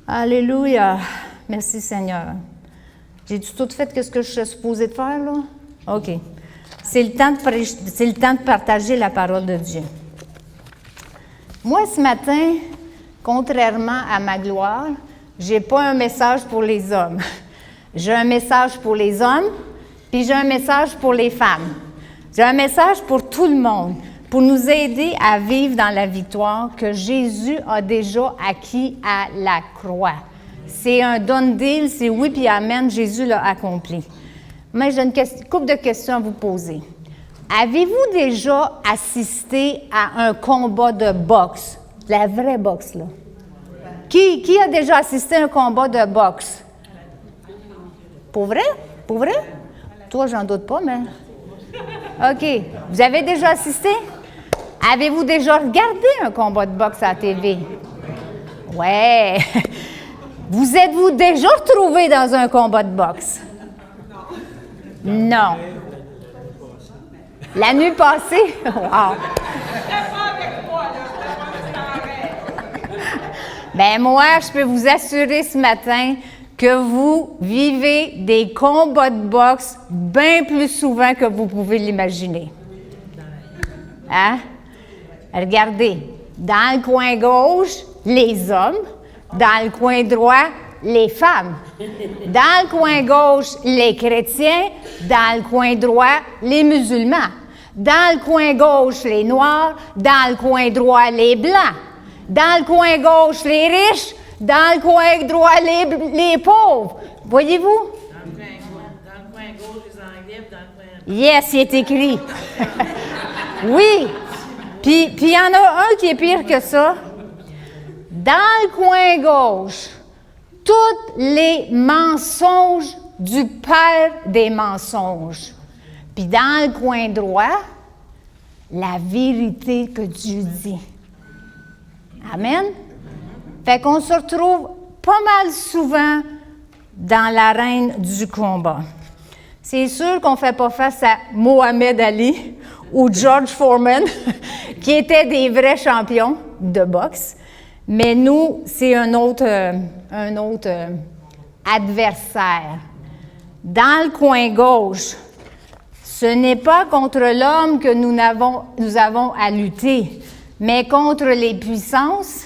Alléluia. Merci Seigneur. J'ai-tu tout fait ce que je suis supposée de faire, là? OK. C'est le temps de partager la parole de Dieu. Moi, ce matin, contrairement à ma gloire, je n'ai pas un message pour les hommes. J'ai un message pour les hommes, puis j'ai un message pour les femmes. J'ai un message pour tout le monde, pour nous aider à vivre dans la victoire que Jésus a déjà acquis à la croix. C'est un done deal, c'est oui puis amen, Jésus l'a accompli. Mais j'ai une couple de questions à vous poser. Avez-vous déjà assisté à un combat de boxe? La vraie boxe, là. Qui a déjà assisté à un combat de boxe? Pour vrai? Pour vrai? Toi, j'en doute pas, mais... OK. Vous avez déjà assisté? Avez-vous déjà regardé un combat de boxe à la TV? Ouais. Vous êtes-vous déjà retrouvé dans un combat de boxe? Non. La nuit passée? Wow. Ben moi, je peux vous assurer ce matin que vous vivez des combats de boxe bien plus souvent que vous pouvez l'imaginer. Hein? Regardez, dans le coin gauche, les hommes, dans le coin droit, les femmes. Dans le coin gauche, les chrétiens, dans le coin droit, les musulmans. Dans le coin gauche, les noirs, dans le coin droit, les blancs. Dans le coin gauche, les riches, dans le coin droit, les pauvres. Voyez-vous? Dans le coin gauche, les Anglais, dans le coin... Yes, il est écrit. Oui. Puis il y en a un qui est pire que ça. Dans le coin gauche, tous les mensonges du père des mensonges. Puis dans le coin droit, la vérité que Dieu dit. Amen? Fait qu'on se retrouve pas mal souvent dans l'arène du combat. C'est sûr qu'on ne fait pas face à Mohamed Ali ou George Foreman, qui étaient des vrais champions de boxe. Mais nous, c'est un autre adversaire. Dans le coin gauche, ce n'est pas contre l'homme que nous avons à lutter, mais contre les puissances,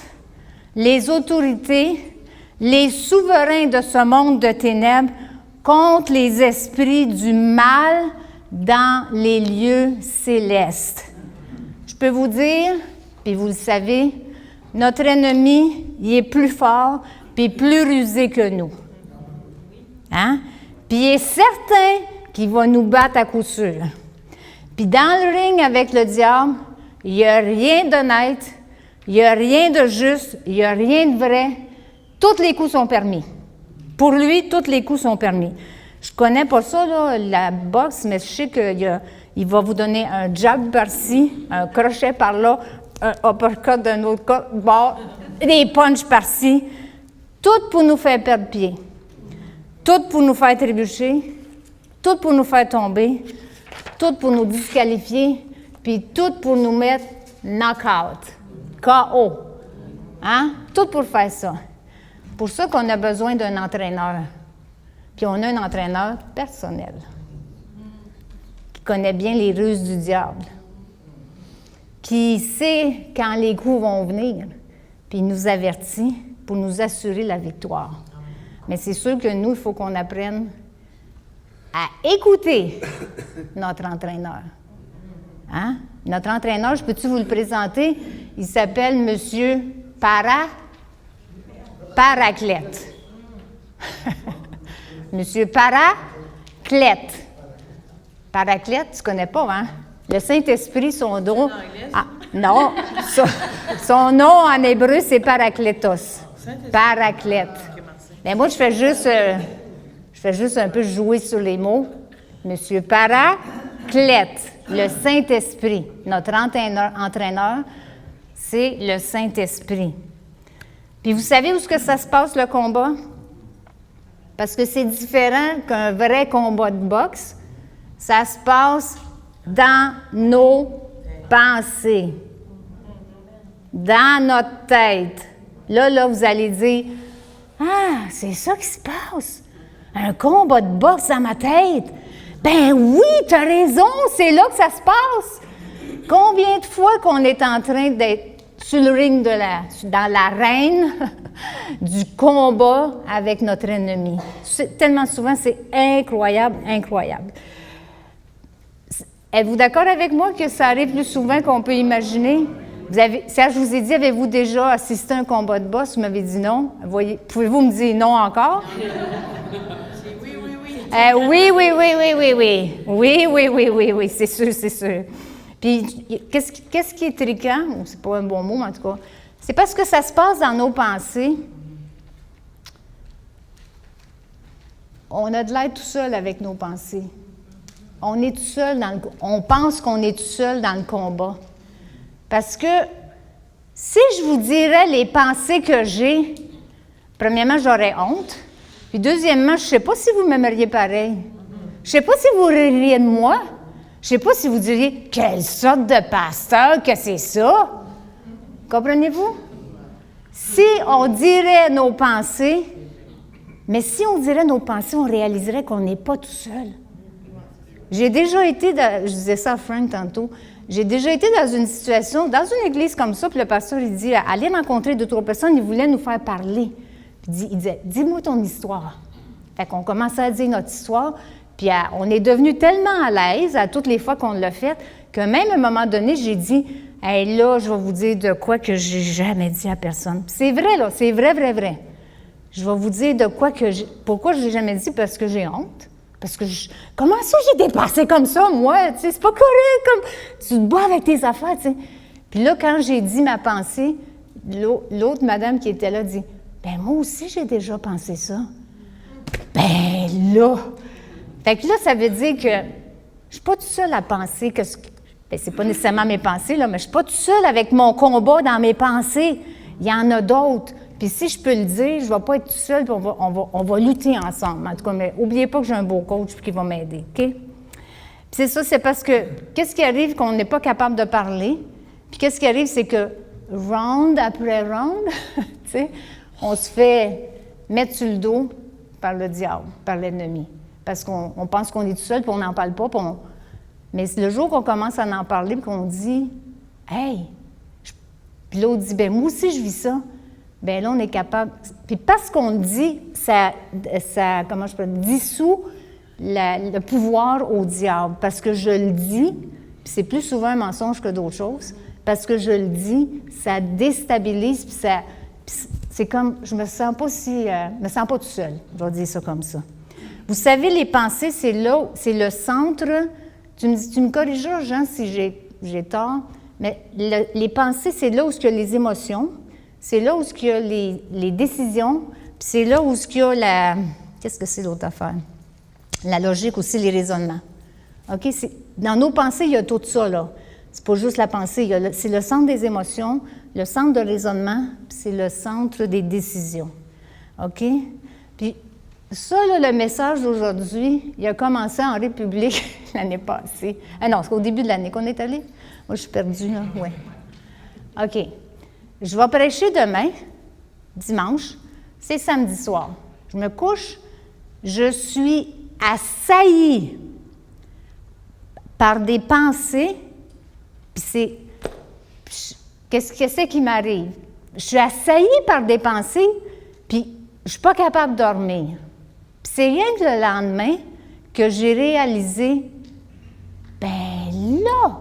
les autorités, les souverains de ce monde de ténèbres, contre les esprits du mal dans les lieux célestes. Je peux vous dire, puis vous le savez, notre ennemi, il est plus fort puis plus rusé que nous. Hein? Puis il est certain qu'il va nous battre à coup sûr. Puis dans le ring avec le diable, il n'y a rien d'honnête, il n'y a rien de juste, il n'y a rien de vrai. Tous les coups sont permis. Pour lui, tous les coups sont permis. Je ne connais pas ça, là, la boxe, mais je sais qu'il va vous donner un jab par-ci, un crochet par-là, un uppercut d'un autre bord, des punches par-ci. Tout pour nous faire perdre pied. Tout pour nous faire trébucher. Tout pour nous faire tomber. Tout pour nous disqualifier. Puis tout pour nous mettre knock-out. K.O. Hein? Tout pour faire ça. Pour ça qu'on a besoin d'un entraîneur. Puis on a un entraîneur personnel qui connaît bien les ruses du diable, qui sait quand les coups vont venir, puis il nous avertit pour nous assurer la victoire. Mais c'est sûr que nous, il faut qu'on apprenne à écouter notre entraîneur. Hein? Notre entraîneur, je peux-tu vous le présenter? Il s'appelle Monsieur Paraclète. Monsieur Paraclète. Paraclète, tu ne connais pas, hein? Le Saint-Esprit, son nom... Ah, non, son nom en hébreu, c'est Paraclétos. Paraclète. Mais moi, je fais juste un peu jouer sur les mots. Monsieur Paraclète, le Saint-Esprit. Notre entraîneur, c'est le Saint-Esprit. Puis vous savez où est-ce que ça se passe, le combat? Parce que c'est différent qu'un vrai combat de boxe. Ça se passe dans nos pensées, dans notre tête. Là, vous allez dire, « c'est ça qui se passe. Un combat de boxe dans ma tête. Ben oui, tu as raison, c'est là que ça se passe. Combien de fois qu'on est en train d'être sur le ring dans l'arène du combat avec notre ennemi. Tellement souvent, c'est incroyable, incroyable. Êtes-vous d'accord avec moi que ça arrive plus souvent qu'on peut imaginer? Ça, je vous ai dit, avez-vous déjà assisté à un combat de boxe? Vous m'avez dit non. Pouvez-vous me dire non encore? Oui, oui, oui. Oui, c'est sûr. Puis, qu'est-ce qui est triquant? C'est pas un bon mot, mais en tout cas. C'est parce que ça se passe dans nos pensées. On a de l'air tout seul avec nos pensées. On est tout seul on pense qu'on est tout seul dans le combat. Parce que si je vous dirais les pensées que j'ai, premièrement, j'aurais honte. Puis deuxièmement, je ne sais pas si vous m'aimeriez pareil. Je ne sais pas si vous ririez de moi. Je ne sais pas si vous diriez « Quelle sorte de pasteur que c'est ça? » Comprenez-vous? Si on dirait nos pensées, mais si on dirait nos pensées, on réaliserait qu'on n'est pas tout seul. J'ai déjà été, je disais ça à Frank tantôt, j'ai déjà été dans une situation, dans une église comme ça, puis le pasteur, il dit, allez rencontrer 2-3 personnes, il voulait nous faire parler. Puis il disait, dis-moi ton histoire. Fait qu'on commençait à dire notre histoire, puis on est devenu tellement à l'aise à toutes les fois qu'on l'a fait, que même à un moment donné, j'ai dit, hey, là, je vais vous dire de quoi que j'ai jamais dit à personne. Puis c'est vrai, là, c'est vrai. Je vais vous dire de quoi pourquoi je l'ai jamais dit, parce que j'ai honte. Parce que comment ça j'ai dépassé comme ça, moi? Tu sais, c'est pas correct, comme tu te bats avec tes affaires, tu sais. Puis là, quand j'ai dit ma pensée, l'autre madame qui était là dit, ben moi aussi, j'ai déjà pensé ça. Ben là! Fait que là, ça veut dire que je suis pas toute seule à penser que c'est pas nécessairement mes pensées, là, mais je suis pas toute seule avec mon combat dans mes pensées. Il y en a d'autres. Puis si je peux le dire, je ne vais pas être toute seule, puis on va lutter ensemble. En tout cas, mais n'oubliez pas que j'ai un beau coach qui va m'aider, OK? Puis c'est ça, c'est parce que qu'est-ce qui arrive qu'on n'est pas capable de parler? Puis qu'est-ce qui arrive, c'est que round après round, tu sais, on se fait mettre sur le dos par le diable, par l'ennemi. Parce qu'on pense qu'on est tout seul, puis on n'en parle pas. Mais le jour qu'on commence à en parler, puis qu'on dit « Hey! » Puis l'autre dit « Ben moi aussi, je vis ça. » Bien là, on est capable. Puis parce qu'on le dit, ça comment je peux dire, dissout le pouvoir au diable. Parce que je le dis, puis c'est plus souvent un mensonge que d'autres choses, parce que je le dis, ça déstabilise, puis c'est comme, je me sens pas me sens pas tout seul, je vais dire ça comme ça. Vous savez, les pensées, c'est le centre, tu me corrigeras, Jean, si j'ai tort, mais les pensées, c'est là où il y a les émotions, c'est là où il y a les décisions, puis c'est là où il y a qu'est-ce que c'est l'autre affaire? La logique aussi, les raisonnements. OK? Dans nos pensées, il y a tout ça, là. C'est pas juste la pensée, c'est le centre des émotions, le centre de raisonnement, puis c'est le centre des décisions. OK? Puis ça, là, le message d'aujourd'hui, il a commencé en République l'année passée. Ah non, c'est au début de l'année qu'on est allé. Moi, je suis perdue, là. Oui. OK. Je vais prêcher demain, dimanche, c'est samedi soir. Je me couche, je suis assaillie par des pensées, puis qu'est-ce que c'est qui m'arrive? Je suis assaillie par des pensées, puis je ne suis pas capable de dormir. Puis c'est rien que le lendemain que j'ai réalisé, ben là,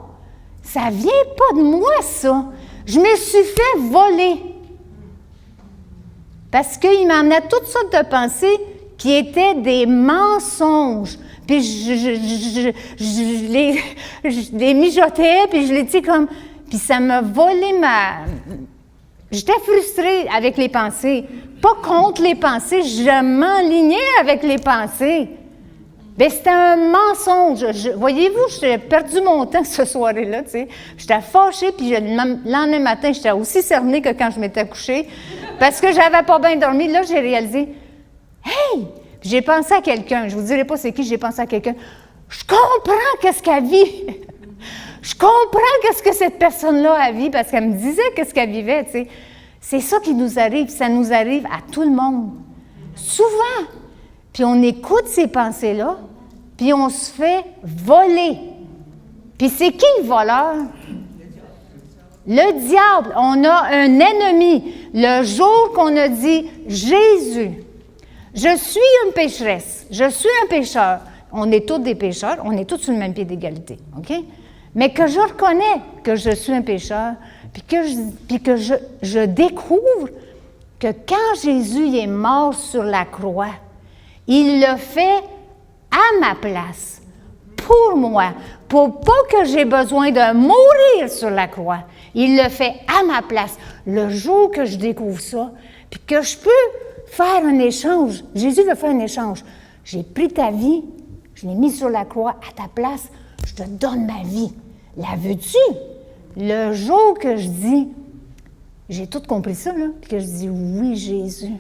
ça vient pas de moi, ça. Je me suis fait voler. Parce qu'il m'emmenait toutes sortes de pensées qui étaient des mensonges. Puis je les mijotais, puis je les dis comme... Puis ça m'a volé J'étais frustrée avec les pensées. Pas contre les pensées, je m'enlignais avec les pensées. Bien, c'était un mensonge. Voyez-vous, j'ai perdu mon temps ce soir-là, tu sais. J'étais fâchée, puis le lendemain matin, j'étais aussi cernée que quand je m'étais couchée, parce que j'avais pas bien dormi. Là, j'ai réalisé, hey! Puis j'ai pensé à quelqu'un. Je vous dirai pas c'est qui, j'ai pensé à quelqu'un. Je comprends qu'est-ce qu'elle vit. Je comprends qu'est-ce que cette personne-là a vécu, parce qu'elle me disait qu'est-ce qu'elle vivait, tu sais. C'est ça qui nous arrive, ça nous arrive à tout le monde. Souvent. Puis on écoute ces pensées-là, puis on se fait voler. Puis c'est qui le voleur? Le diable. On a un ennemi. Le jour qu'on a dit « Jésus, je suis une pécheresse, je suis un pécheur », on est tous des pécheurs, on est tous sur le même pied d'égalité, OK? Mais que je reconnais que je suis un pécheur, puis que je découvre que quand Jésus est mort sur la croix, il le fait à ma place, pour moi, pour pas que j'ai besoin de mourir sur la croix. Il le fait à ma place. Le jour que je découvre ça, puis que je peux faire un échange, Jésus veut faire un échange. J'ai pris ta vie, je l'ai mis sur la croix à ta place, je te donne ma vie. La veux-tu? Le jour que je dis, j'ai tout compris ça, là, puis que je dis, oui, Jésus,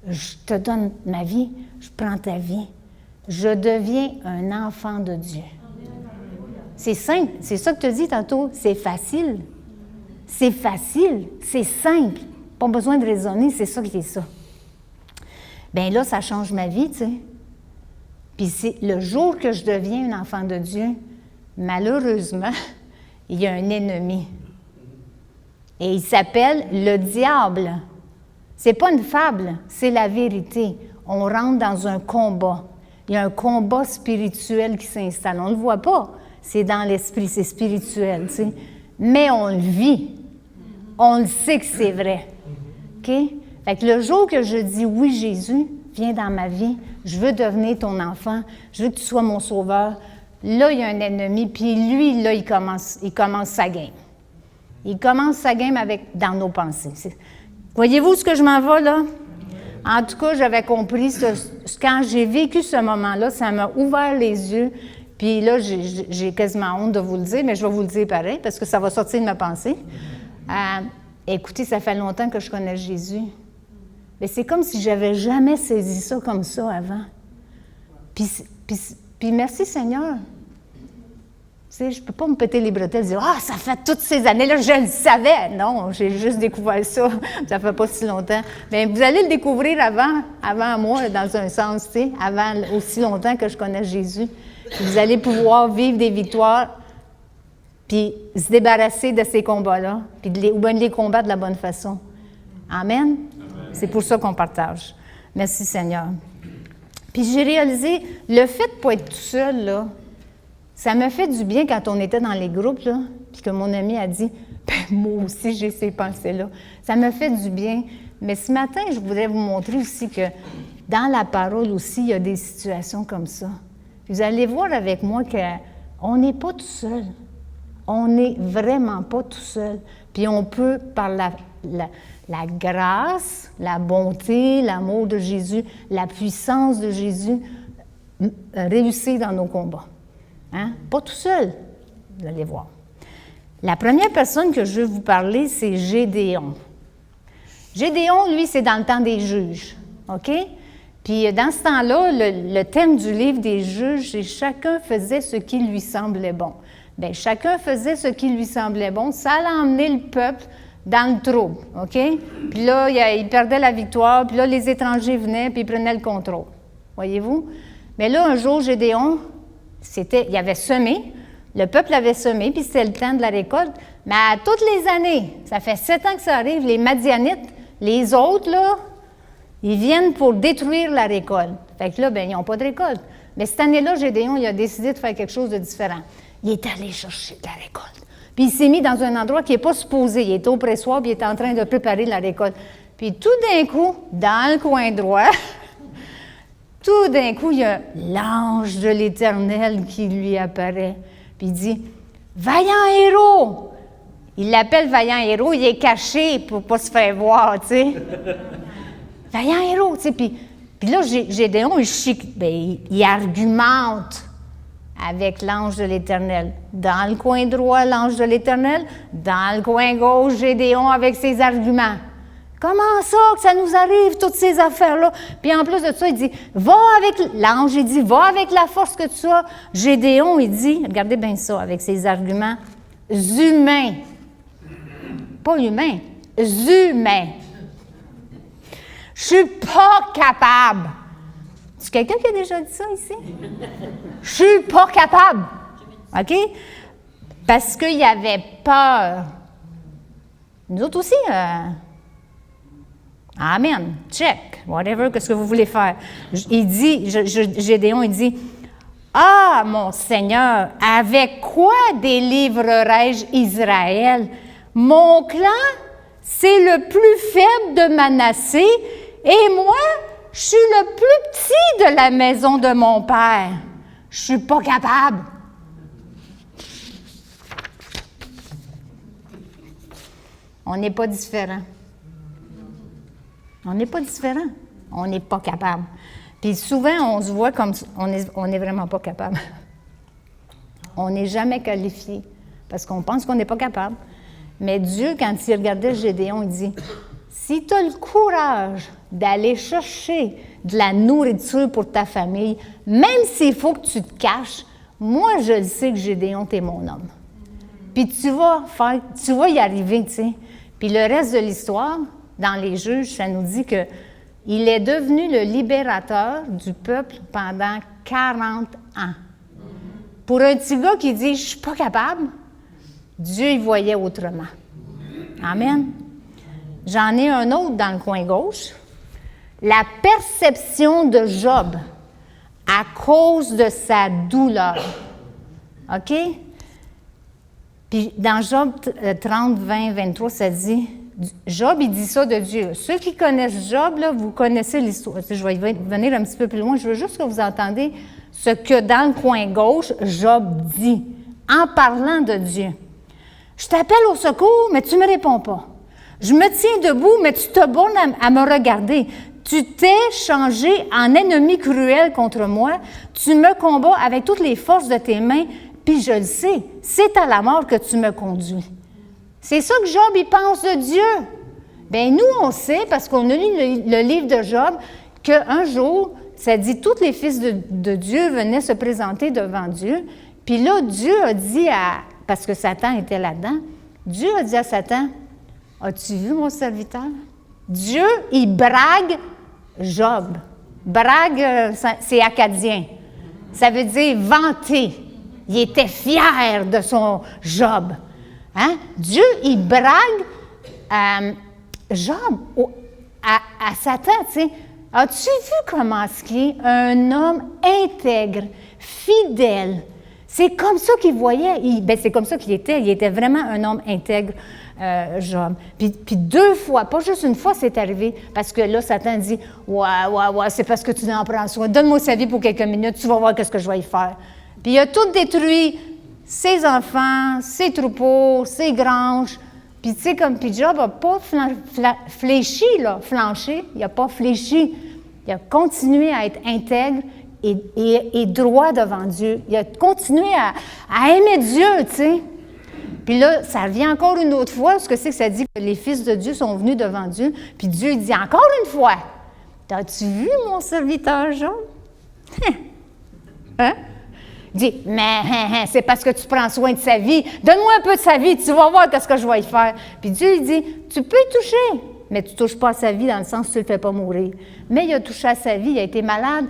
je te donne ma vie, je prends ta vie, je deviens un enfant de Dieu. C'est simple, c'est ça que tu as dit tantôt, c'est facile. C'est facile, c'est simple. Pas besoin de raisonner, c'est ça qui est ça. Bien là, ça change ma vie, tu sais. Puis c'est le jour que je deviens un enfant de Dieu, malheureusement, il y a un ennemi. Et il s'appelle le diable. C'est pas une fable, c'est la vérité. On rentre dans un combat. Il y a un combat spirituel qui s'installe. On ne le voit pas, c'est dans l'esprit, c'est spirituel, tu sais. Mais on le vit. On le sait que c'est vrai. OK? Fait que le jour que je dis « Oui, Jésus, viens dans ma vie, je veux devenir ton enfant, je veux que tu sois mon sauveur », là, il y a un ennemi, puis lui, là, il commence sa game. Il commence sa game dans nos pensées. Voyez-vous ce que je m'en vais, là? En tout cas, j'avais compris, quand j'ai vécu ce moment-là, ça m'a ouvert les yeux, puis là, j'ai quasiment honte de vous le dire, mais je vais vous le dire pareil, parce que ça va sortir de ma pensée. Écoutez, ça fait longtemps que je connais Jésus. Mais c'est comme si j'avais jamais saisi ça comme ça avant. Puis merci Seigneur. Tu sais, je ne peux pas me péter les bretelles et dire « Ah, ça fait toutes ces années-là, je le savais! » Non, j'ai juste découvert ça. Ça fait pas si longtemps. Mais vous allez le découvrir avant moi, dans un sens, tu sais, avant aussi longtemps que je connais Jésus. Puis vous allez pouvoir vivre des victoires, puis se débarrasser de ces combats-là, puis ou bien de les combattre de la bonne façon. Amen? Amen. C'est pour ça qu'on partage. Merci Seigneur. Puis j'ai réalisé, le fait de ne pas être tout seul, là, ça me fait du bien quand on était dans les groupes, là, puis que mon ami a dit « Ben, moi aussi, j'ai ces pensées-là. » Ça me fait du bien. Mais ce matin, je voudrais vous montrer aussi que dans la parole aussi, il y a des situations comme ça. Vous allez voir avec moi qu'on n'est pas tout seul. On n'est vraiment pas tout seul. Puis on peut, par la grâce, la bonté, l'amour de Jésus, la puissance de Jésus, réussir dans nos combats. Hein? Pas tout seul, vous allez voir. La première personne que je veux vous parler, c'est Gédéon. Gédéon, lui, c'est dans le temps des juges, OK? Puis dans ce temps-là, le thème du livre des juges, c'est « Chacun faisait ce qui lui semblait bon ». Bien, chacun faisait ce qui lui semblait bon. Ça allait emmener le peuple dans le trouble, OK? Puis là, il perdait la victoire, puis là, les étrangers venaient, puis ils prenaient le contrôle. Voyez-vous? Mais là, un jour, Gédéon, il avait semé, le peuple avait semé, puis c'était le temps de la récolte. Mais à toutes les années, ça fait 7 ans que ça arrive, les Madianites, les autres, là, ils viennent pour détruire la récolte. Fait que là, bien, ils n'ont pas de récolte. Mais cette année-là, Gédéon, il a décidé de faire quelque chose de différent. Il est allé chercher de la récolte. Puis il s'est mis dans un endroit qui n'est pas supposé. Il est au pressoir, puis il est en train de préparer la récolte. Puis tout d'un coup, dans le coin droit, tout d'un coup, il y a l'ange de l'Éternel qui lui apparaît. Puis il dit « Vaillant héros! » Il l'appelle Vaillant héros, il est caché pour ne pas se faire voir, tu sais. Vaillant héros, tu sais. Puis là, Gédéon, il argumente avec l'ange de l'Éternel. Dans le coin droit, l'ange de l'Éternel. Dans le coin gauche, Gédéon avec ses arguments. Comment ça que ça nous arrive, toutes ces affaires-là? Puis en plus de ça, il dit, l'ange, il dit, va avec la force que tu as. Gédéon, il dit, regardez bien ça, avec ses arguments humains. Pas humains, humains. Je suis pas capable. C'est quelqu'un qui a déjà dit ça ici? Je suis pas capable. OK? Parce qu'il y avait peur. Nous autres aussi, amen, check, whatever, qu'est-ce que vous voulez faire? Il dit, Gédéon, il dit, ah, mon Seigneur, avec quoi délivrerai-je Israël? Mon clan, c'est le plus faible de Manassé, et moi, je suis le plus petit de la maison de mon père. Je suis pas capable. On n'est pas différent. On n'est pas différent. On n'est pas capable. Puis souvent, on se voit comme on est vraiment pas capable. On n'est jamais qualifié parce qu'on pense qu'on n'est pas capable. Mais Dieu, quand il regardait Gédéon, il dit, si tu as le courage d'aller chercher de la nourriture pour ta famille, même s'il faut que tu te caches, moi, je le sais que Gédéon, t'es mon homme. Puis tu vas y arriver, tu sais. Puis le reste de l'histoire, dans les Juges, ça nous dit que il est devenu le libérateur du peuple pendant 40 ans. Pour un petit gars qui dit « je suis pas capable », Dieu y voyait autrement. Amen. J'en ai un autre dans le coin gauche. La perception de Job à cause de sa douleur. OK? Puis dans Job 30, 20, 23, ça dit, Job, il dit ça de Dieu. Ceux qui connaissent Job, là, vous connaissez l'histoire. Je vais venir un petit peu plus loin. Je veux juste que vous entendez ce que dans le coin gauche, Job dit, en parlant de Dieu. Je t'appelle au secours, mais tu ne me réponds pas. Je me tiens debout, mais tu te bornes à me regarder. Tu t'es changé en ennemi cruel contre moi. Tu me combats avec toutes les forces de tes mains. Puis je le sais, c'est à la mort que tu me conduis. C'est ça que Job, il pense de Dieu. Bien, nous, on sait, parce qu'on a lu le livre de Job, qu'un jour, ça dit, tous les fils de Dieu venaient se présenter devant Dieu. Puis là, Dieu a dit parce que Satan était là-dedans, Dieu a dit à Satan, « As-tu vu mon serviteur? » Dieu, il brague Job. Brague, c'est acadien. Ça veut dire vanter. Il était fier de son Job. Hein? Dieu, il brague Job à Satan, tu sais. As-tu vu comment est-ce qu'il est un homme intègre, fidèle? C'est comme ça qu'il voyait. C'est comme ça qu'il était. Il était vraiment un homme intègre, Job. Puis 2 fois, pas juste une fois, c'est arrivé. Parce que là, Satan dit, ouais, c'est parce que tu n'en prends soin. Donne-moi sa vie pour quelques minutes, tu vas voir ce que je vais y faire. Puis il a tout détruit, ses enfants, ses troupeaux, ses granges. Puis tu sais, puis Job n'a pas fléchi, là, flanché. Il n'a pas fléchi. Il a continué à être intègre et droit devant Dieu. Il a continué à aimer Dieu, tu sais. Puis là, ça revient encore une autre fois, parce que c'est que ça dit que les fils de Dieu sont venus devant Dieu. Puis Dieu dit encore une fois, « T'as-tu vu mon serviteur Job? » Hein? Il dit, « Mais c'est parce que tu prends soin de sa vie. Donne-moi un peu de sa vie, tu vas voir ce que je vais y faire. » Puis Dieu, il dit, « Tu peux y toucher, mais tu ne touches pas à sa vie dans le sens que tu ne le fais pas mourir. » Mais il a touché à sa vie, il a été malade,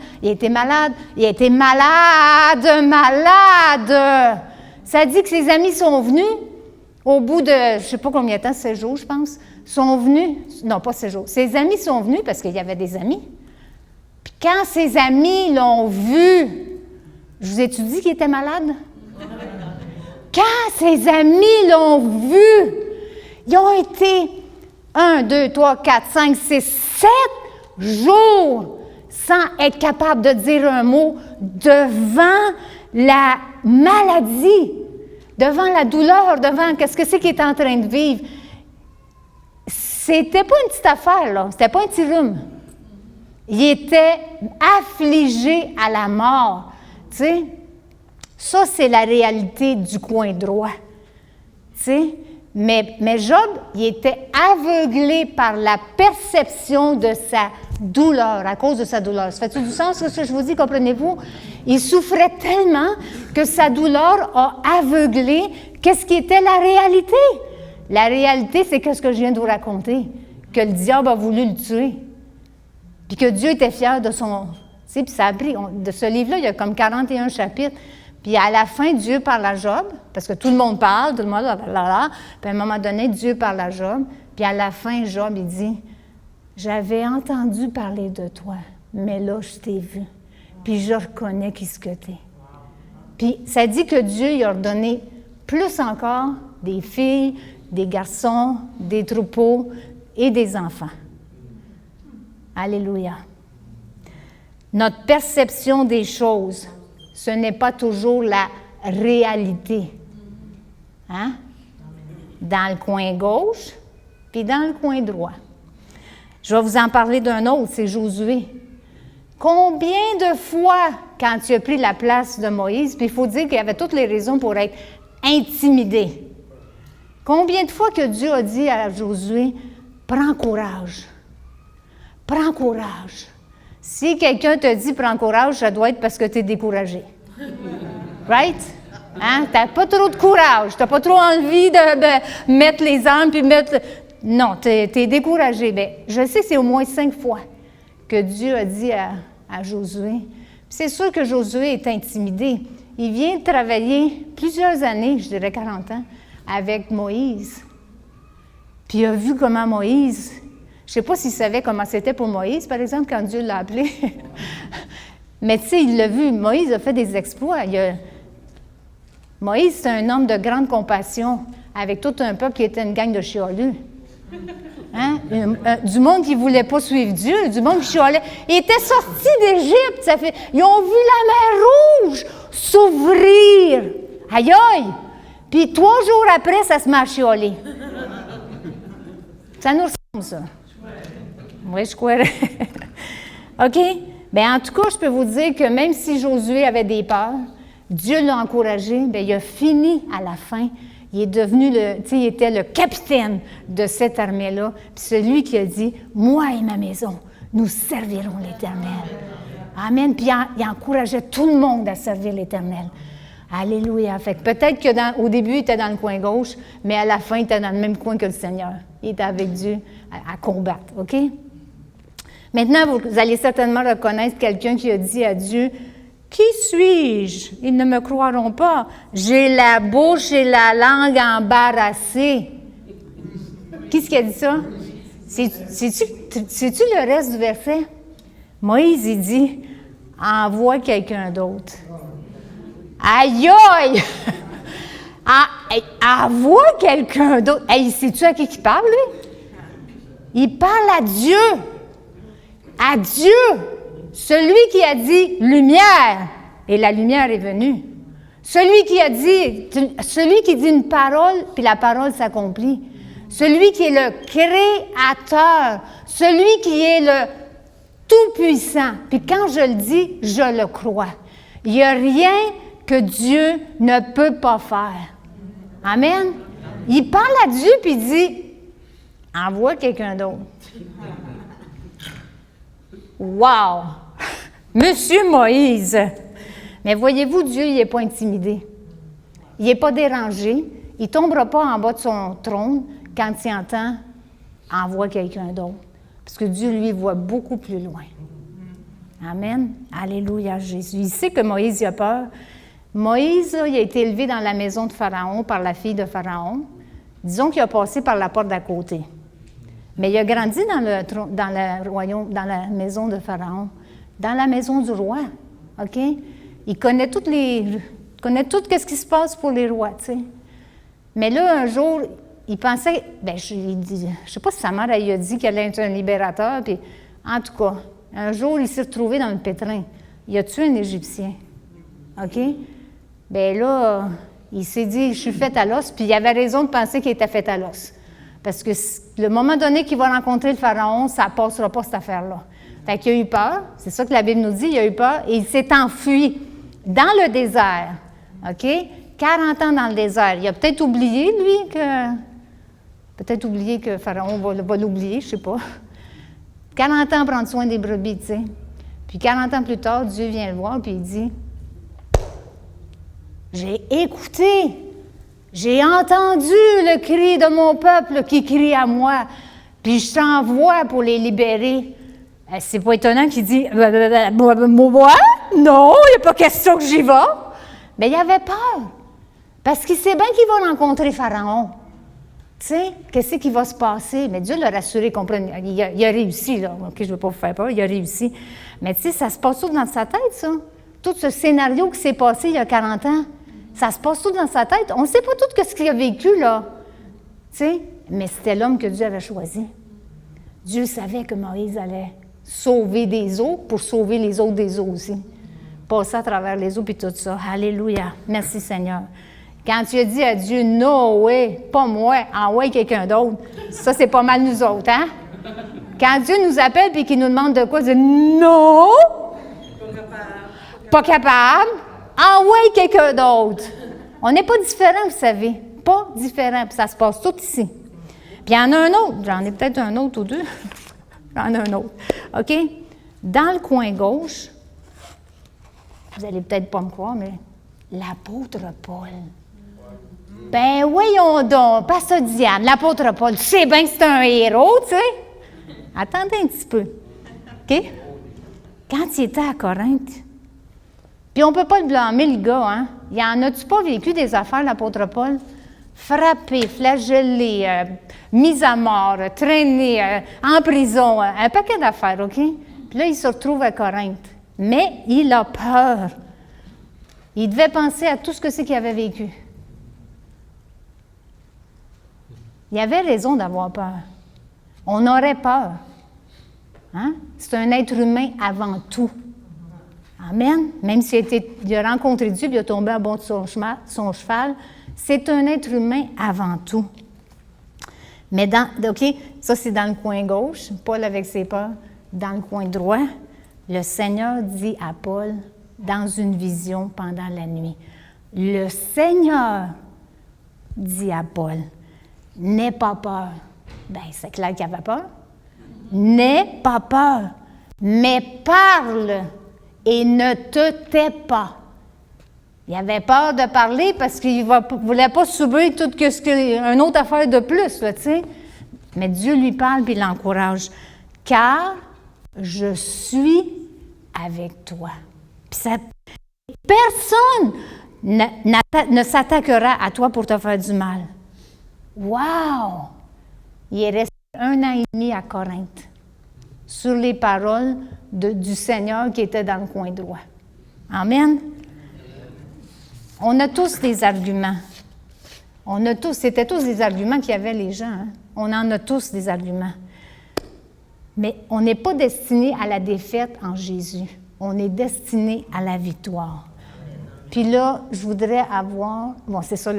malade. Ça dit que ses amis sont venus au bout de, je ne sais pas combien de temps, 7 jours, je pense, sont venus, non, pas 7 jours, ses amis sont venus parce qu'il y avait des amis. Puis quand ses amis l'ont vu, je vous ai-tu dit qu'il était malade? Quand ses amis l'ont vu, ils ont été 1, 2, 3, 4, 5, 6, 7 jours sans être capable de dire un mot devant la maladie, devant la douleur, devant qu'est-ce que c'est qu'il est en train de vivre. C'était pas une petite affaire, là. C'était pas un petit rhume. Il était affligé à la mort. Tu sais, ça, c'est la réalité du coin droit. Tu sais, mais Job, il était aveuglé par la perception de sa douleur, à cause de sa douleur. Ça fait-tu du sens, ce que je vous dis, comprenez-vous? Il souffrait tellement que sa douleur a aveuglé qu'est-ce qui était la réalité. La réalité, c'est ce que je viens de vous raconter, que le diable a voulu le tuer. Puis que Dieu était fier de son... Tu sais, puis ça a pris... de ce livre-là, il y a comme 41 chapitres. Puis à la fin, Dieu parle à Job, parce que tout le monde parle, tout le monde... Puis à un moment donné, Dieu parle à Job. Puis à la fin, Job, il dit, « J'avais entendu parler de toi, mais là, je t'ai vu. Puis je reconnais qui ce que t'es. » Puis ça dit que Dieu il a ordonné plus encore des filles, des garçons, des troupeaux et des enfants. Alléluia. Notre perception des choses, ce n'est pas toujours la réalité. Hein? Dans le coin gauche, puis dans le coin droit. Je vais vous en parler d'un autre, c'est Josué. Combien de fois, quand tu as pris la place de Moïse, puis il faut dire qu'il avait toutes les raisons pour être intimidé. Combien de fois que Dieu a dit à Josué, « Prends courage, prends courage. » Si quelqu'un te dit « Prends courage », ça doit être parce que tu es découragé. Right? Hein? Tu n'as pas trop de courage, tu n'as pas trop envie de mettre les armes, puis mettre... Non, tu es découragé. Bien, je sais que c'est au moins 5 fois que Dieu a dit à Josué. C'est sûr que Josué est intimidé. Il vient travailler plusieurs années, je dirais 40 ans, avec Moïse. Puis il a vu comment Moïse... Je ne sais pas s'il savait comment c'était pour Moïse, par exemple, quand Dieu l'a appelé. Mais tu sais, il l'a vu. Moïse a fait des exploits. Moïse, c'est un homme de grande compassion, avec tout un peuple qui était une gang de chialus. Hein? Du monde qui ne voulait pas suivre Dieu, du monde qui chialait. Ils étaient sortis d'Égypte. Ils ont vu la mer Rouge s'ouvrir. Aïe aïe! Puis 3 jours après, ça se met à chialer. Ça nous ressemble, ça. Oui, je crois. OK? Bien, en tout cas, je peux vous dire que même si Josué avait des peurs, Dieu l'a encouragé, bien, il a fini à la fin. Il est devenu il était le capitaine de cette armée-là. Puis celui qui a dit, « Moi et ma maison, nous servirons l'Éternel. » Amen. Puis il encourageait tout le monde à servir l'Éternel. Alléluia. Fait que peut-être qu'au début, il était dans le coin gauche, mais à la fin, il était dans le même coin que le Seigneur. Il était avec Dieu à combattre. OK? Maintenant, vous allez certainement reconnaître quelqu'un qui a dit à Dieu, « Qui suis-je? Ils ne me croiront pas. J'ai la bouche et la langue embarrassées. » Qui est-ce qui a dit ça? C'est-tu le reste du verset? Moïse, il dit, « Envoie quelqu'un d'autre. » Aïe aïe! Envoie quelqu'un d'autre. Hey, sais-tu à qui il parle, lui? Il parle à Dieu. À Dieu. Celui qui a dit « lumière », et la lumière est venue. Celui qui dit une parole, puis la parole s'accomplit. Celui qui est le créateur. Celui qui est le tout-puissant. Puis quand je le dis, je le crois. Il n'y a rien que Dieu ne peut pas faire. Amen. Il parle à Dieu, puis il dit « envoie quelqu'un d'autre. » Wow! Monsieur Moïse! Mais voyez-vous, Dieu, il n'est pas intimidé. Il n'est pas dérangé. Il ne tombera pas en bas de son trône quand il entend « envoie quelqu'un d'autre ». Parce que Dieu, lui, voit beaucoup plus loin. Amen. Alléluia, Jésus. Il sait que Moïse il a peur. Moïse, là, il a été élevé dans la maison de Pharaon par la fille de Pharaon. Disons qu'il a passé par la porte d'à côté. Mais il a grandi dans le royaume, dans la maison de Pharaon, dans la maison du roi. OK? Il connaît tout ce qui se passe pour les rois, tu sais. Mais là, un jour, il pensait, je ne sais pas si sa mère elle, a dit qu'elle allait être un libérateur, puis en tout cas, un jour, il s'est retrouvé dans le pétrin. Il a tué un Égyptien. OK? Bien là, il s'est dit, je suis fait à l'os, puis il avait raison de penser qu'il était fait à l'os. Parce que le moment donné qu'il va rencontrer le Pharaon, ça ne passera pas cette affaire-là. Fait qu'il a eu peur, c'est ça que la Bible nous dit, il a eu peur, et il s'est enfui dans le désert. OK? 40 ans dans le désert. Il a peut-être oublié, lui, que Pharaon va l'oublier, je ne sais pas. 40 ans à prendre soin des brebis, tu sais. Puis 40 ans plus tard, Dieu vient le voir, puis il dit, « J'ai écouté, j'ai entendu le cri de mon peuple qui crie à moi, puis je t'envoie pour les libérer. C'est pas étonnant qu'il dit « Moi, non, il n'y a pas question que j'y vais. » Mais il avait peur. Parce qu'il sait bien qu'il va rencontrer Pharaon. Tu sais, qu'est-ce qui va se passer? Mais Dieu l'a rassuré, comprenez. Il a réussi, là. OK, je ne veux pas vous faire peur, il a réussi. Mais tu sais, ça se passe tout dans sa tête, ça. Tout ce scénario qui s'est passé il y a 40 ans, ça se passe tout dans sa tête. On ne sait pas tout ce qu'il a vécu, là. Tu sais, mais c'était l'homme que Dieu avait choisi. Dieu savait que Moïse allait sauver des eaux pour sauver les autres des eaux aussi. Passer à travers les eaux puis tout ça. Alléluia. Merci Seigneur. Quand tu as dit à Dieu, no way, pas moi, envoie quelqu'un d'autre, ça c'est pas mal nous autres, hein? Quand Dieu nous appelle et qu'il nous demande de quoi, dire non, pas capable, envoie quelqu'un d'autre. On n'est pas différents, vous savez, pas différents, puis ça se passe tout ici. Puis il y en a un autre, j'en ai peut-être un autre ou deux. J'en ai un autre. OK? Dans le coin gauche, vous n'allez peut-être pas me croire, mais l'apôtre Paul. Ben voyons donc, Pasteur Diane, l'apôtre Paul, tu sais bien que c'est un héros, tu sais. Attendez un petit peu. OK? Quand il était à Corinthe, puis on ne peut pas le blâmer, le gars, hein? Il en a-tu pas vécu des affaires, l'apôtre Paul? Frappé, flagellé, mis à mort, traîné, en prison, un paquet d'affaires, OK? Puis là, il se retrouve à Corinthe. Mais il a peur. Il devait penser à tout ce que c'est qu'il avait vécu. Il avait raison d'avoir peur. On aurait peur. Hein? C'est un être humain avant tout. Amen. Même s'il a rencontré Dieu et il a tombé à bord de son cheval, c'est un être humain avant tout. Mais OK, ça c'est dans le coin gauche, Paul avec ses peurs. Dans le coin droit, le Seigneur dit à Paul, dans une vision pendant la nuit, le Seigneur dit à Paul, n'aie pas peur. Bien, c'est clair qu'il avait peur. N'aie pas peur, mais parle et ne te tais pas. Il avait peur de parler parce qu'il ne voulait pas subir tout une autre affaire de plus, là, tu sais. Mais Dieu lui parle et l'encourage. Car je suis avec toi. Puis personne ne s'attaquera à toi pour te faire du mal. Wow! Il est resté 1 an et demi à Corinthe sur les paroles du Seigneur qui était dans le coin droit. Amen. On a tous des arguments. C'était tous des arguments qu'il y avait les gens. Hein? On en a tous des arguments. Mais on n'est pas destiné à la défaite en Jésus. On est destiné à la victoire. Puis là, je voudrais avoir... Bon, c'est ça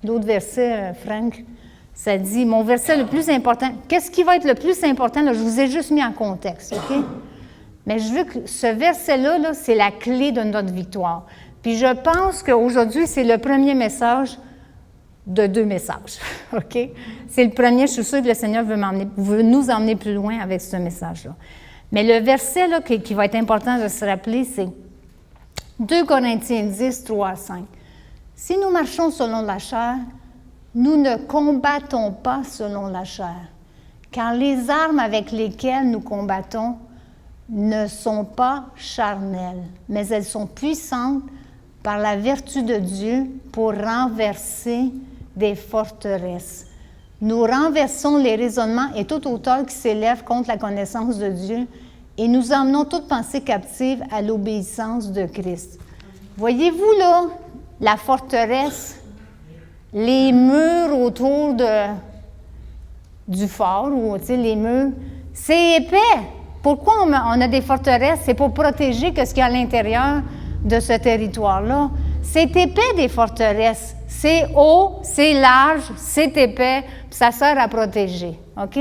l'autre verset, Franck. Ça dit, mon verset le plus important... Qu'est-ce qui va être le plus important? Là, je vous ai juste mis en contexte, OK? Mais je veux que ce verset-là, là, c'est la clé de notre victoire. Puis je pense qu'aujourd'hui, c'est le premier message de 2 messages, OK? C'est le premier, je suis sûre que le Seigneur veut nous emmener plus loin avec ce message-là. Mais le verset là, qui va être important de se rappeler, c'est 2 Corinthiens 10, 3 à 5. « Si nous marchons selon la chair, nous ne combattons pas selon la chair, car les armes avec lesquelles nous combattons ne sont pas charnelles, mais elles sont puissantes par la vertu de Dieu pour renverser des forteresses. Nous renversons les raisonnements et toute hauteur qui s'élève contre la connaissance de Dieu et nous emmenons toute pensée captive à l'obéissance de Christ. » Voyez-vous là, la forteresse, les murs autour du fort, ou les murs, c'est épais. Pourquoi on a des forteresses? C'est pour protéger ce qu'il y a à l'intérieur de ce territoire-là. C'est épais des forteresses. C'est haut, c'est large, c'est épais, puis ça sert à protéger. OK?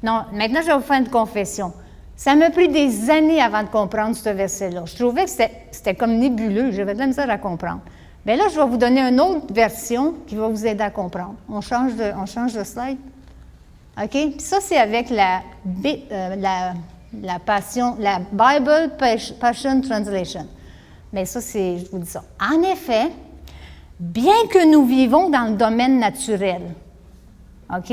Non, maintenant, je vais vous faire une confession. Ça m'a pris des années avant de comprendre ce verset-là. Je trouvais que c'était comme nébuleux. J'avais de la misère à comprendre. Bien là, je vais vous donner une autre version qui va vous aider à comprendre. On change de slide. OK? Puis ça, c'est avec la Bible Passion Translation. Mais ça, je vous dis ça. En effet, bien que nous vivons dans le domaine naturel, OK?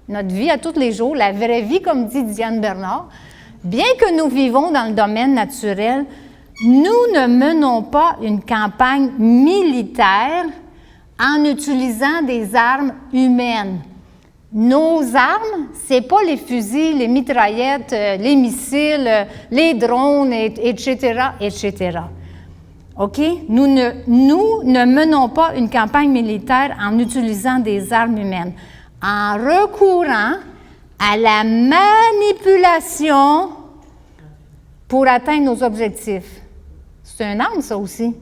notre vie à tous les jours, la vraie vie, comme dit Diane Bernard, bien que nous vivons dans le domaine naturel, nous ne menons pas une campagne militaire en utilisant des armes humaines. Nos armes, ce n'est pas les fusils, les mitraillettes, les missiles, les drones, etc., etc. OK? Nous ne menons pas une campagne militaire en utilisant des armes humaines, en recourant à la manipulation pour atteindre nos objectifs. C'est un arme, ça aussi.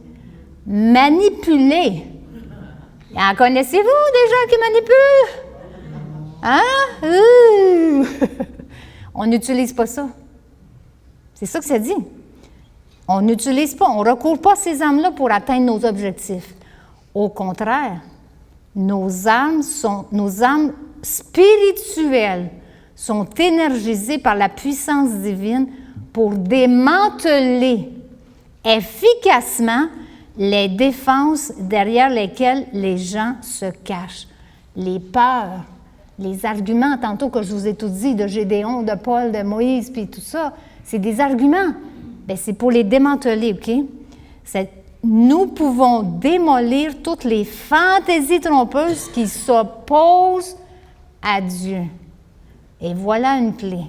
Manipuler. En connaissez-vous des gens qui manipulent? Hein? On n'utilise pas ça. C'est ça que ça dit. On n'utilise pas, on ne recourt pas à ces armes-là pour atteindre nos objectifs. Au contraire, nos âmes spirituelles sont énergisées par la puissance divine pour démanteler efficacement les défenses derrière lesquelles les gens se cachent. Les peurs, les arguments, tantôt que je vous ai tout dit, de Gédéon, de Paul, de Moïse, puis tout ça, c'est des arguments. Bien, c'est pour les démanteler, OK? Nous pouvons démolir toutes les fantaisies trompeuses qui s'opposent à Dieu. Et voilà une clé.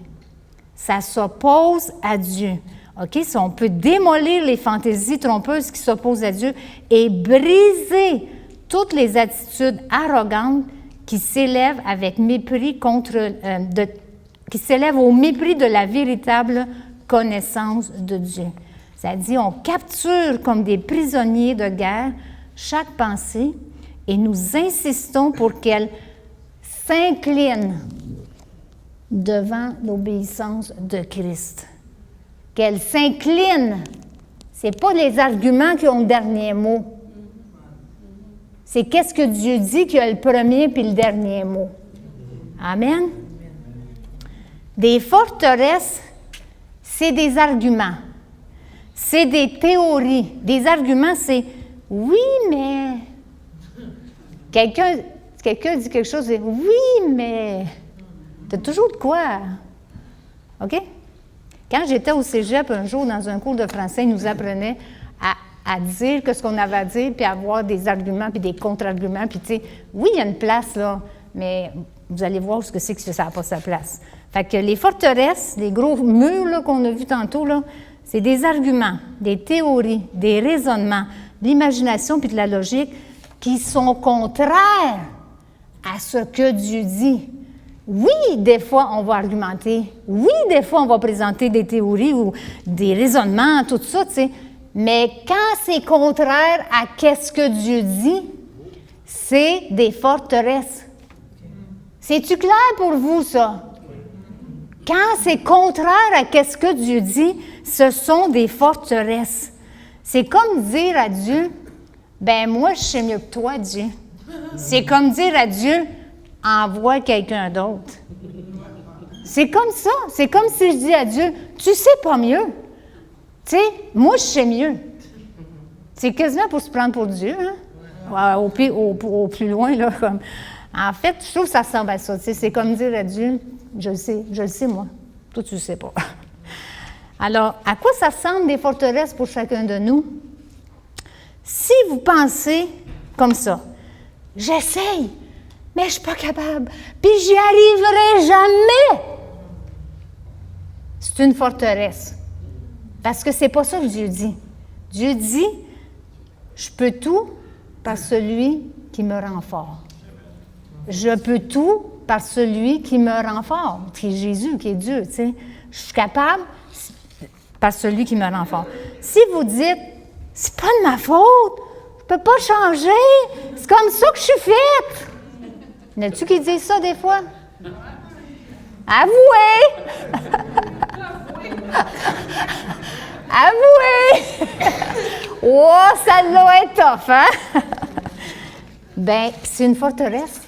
Ça s'oppose à Dieu. OK? Si on peut démolir les fantaisies trompeuses qui s'opposent à Dieu et briser toutes les attitudes arrogantes qui s'élèvent avec mépris qui s'élèvent au mépris de la véritable connaissance de Dieu. Ça dit, on capture comme des prisonniers de guerre chaque pensée et nous insistons pour qu'elle s'incline devant l'obéissance de Christ. Qu'elle s'incline. Ce n'est pas les arguments qui ont le dernier mot. C'est qu'est-ce que Dieu dit qui a le premier puis le dernier mot. Amen. Des forteresses, c'est des arguments. C'est des théories. Des arguments, c'est « oui, mais… » Quelqu'un dit quelque chose, c'est « oui, mais… » T'as toujours de quoi. OK? Quand j'étais au cégep, un jour, dans un cours de français, ils nous apprenaient à dire ce qu'on avait à dire, puis à avoir des arguments, puis des contre-arguments. Puis, tu sais, oui, il y a une place, là, mais vous allez voir ce que c'est que ça n'a pas sa place. Fait que les forteresses, les gros murs là, qu'on a vus tantôt, là, c'est des arguments, des théories, des raisonnements, de l'imagination puis de la logique qui sont contraires à ce que Dieu dit. Oui, des fois, on va argumenter. Oui, des fois, on va présenter des théories ou des raisonnements, tout ça, tu sais. Mais quand c'est contraire à qu'est-ce que Dieu dit, c'est des forteresses. C'est-tu clair pour vous, ça? Quand c'est contraire à qu'est-ce que Dieu dit, ce sont des forteresses. C'est comme dire à Dieu, « Ben moi, je sais mieux que toi, Dieu. » C'est comme dire à Dieu, « Envoie quelqu'un d'autre. » C'est comme ça. C'est comme si je dis à Dieu, « Tu sais pas mieux. » Tu sais, moi, je sais mieux. C'est quasiment pour se prendre pour Dieu, hein? Au plus loin, là, comme... En fait, je trouve que ça ressemble à ça. Tu sais, c'est comme dire à Dieu, je le sais, moi. Toi, tu ne le sais pas. Alors, à quoi ça ressemble des forteresses pour chacun de nous? Si vous pensez comme ça, j'essaye, mais je ne suis pas capable, puis j'y arriverai jamais. C'est une forteresse. Parce que ce n'est pas ça que Dieu dit. Dieu dit, je peux tout par celui qui me rend fort. Je peux tout par celui qui me rend fort, qui est Jésus, qui est Dieu, tu sais. Je suis capable par celui qui me rend fort. Si vous dites, c'est pas de ma faute, je peux pas changer, c'est comme ça que je suis faite. Y en a-tu qui disent ça des fois? Avouez! Avouez! Oh, ça doit être tough, hein? Bien, c'est une forteresse.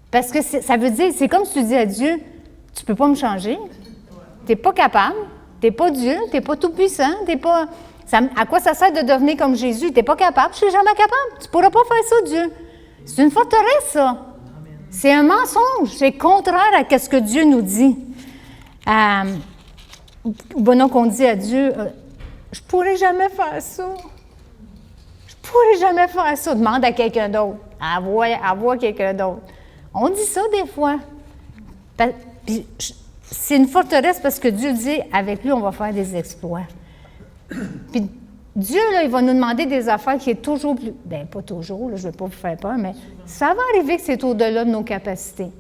Parce que ça veut dire, c'est comme si tu dis à Dieu, tu ne peux pas me changer, tu n'es pas capable, tu n'es pas Dieu, tu n'es pas tout-puissant, tu n'es pas... à quoi ça sert de devenir comme Jésus? Tu n'es pas capable, je ne suis jamais capable, tu ne pourras pas faire ça, Dieu. C'est une forteresse, ça. C'est un mensonge. C'est contraire à ce que Dieu nous dit. Bon, qu'on dit à Dieu, je ne pourrais jamais faire ça. Je ne pourrais jamais faire ça. Demande à quelqu'un d'autre. Envoie quelqu'un d'autre. On dit ça des fois. C'est une forteresse parce que Dieu dit, avec lui, on va faire des exploits. Puis Dieu, là, il va nous demander des affaires qui est toujours plus... Bien, pas toujours, là, je ne veux pas vous faire peur, mais ça va arriver que c'est au-delà de nos capacités.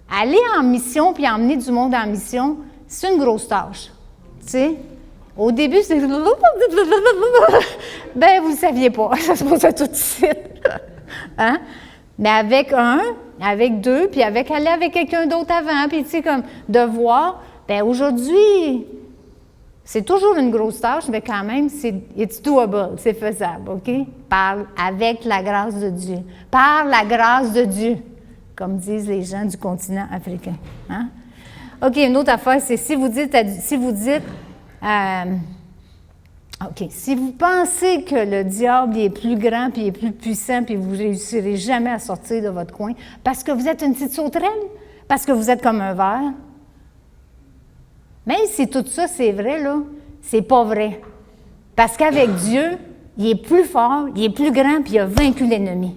Aller en mission puis emmener du monde en mission, c'est une grosse tâche. Tu sais? Au début, c'est... Ben, vous ne saviez pas. Ça se passe tout de suite. Hein? Mais avec un, avec deux, puis aller avec quelqu'un d'autre avant, puis tu sais, comme de voir, bien aujourd'hui, c'est toujours une grosse tâche, mais quand même, it's doable, c'est faisable, OK? Avec la grâce de Dieu. Par la grâce de Dieu, comme disent les gens du continent africain. Hein? OK, une autre affaire, c'est si vous dites OK, si vous pensez que le diable est plus grand, puis est plus puissant, puis vous ne réussirez jamais à sortir de votre coin, parce que vous êtes une petite sauterelle, parce que vous êtes comme un ver, même si tout ça c'est vrai, là, c'est pas vrai. Parce qu'avec Dieu, il est plus fort, il est plus grand, puis il a vaincu l'ennemi.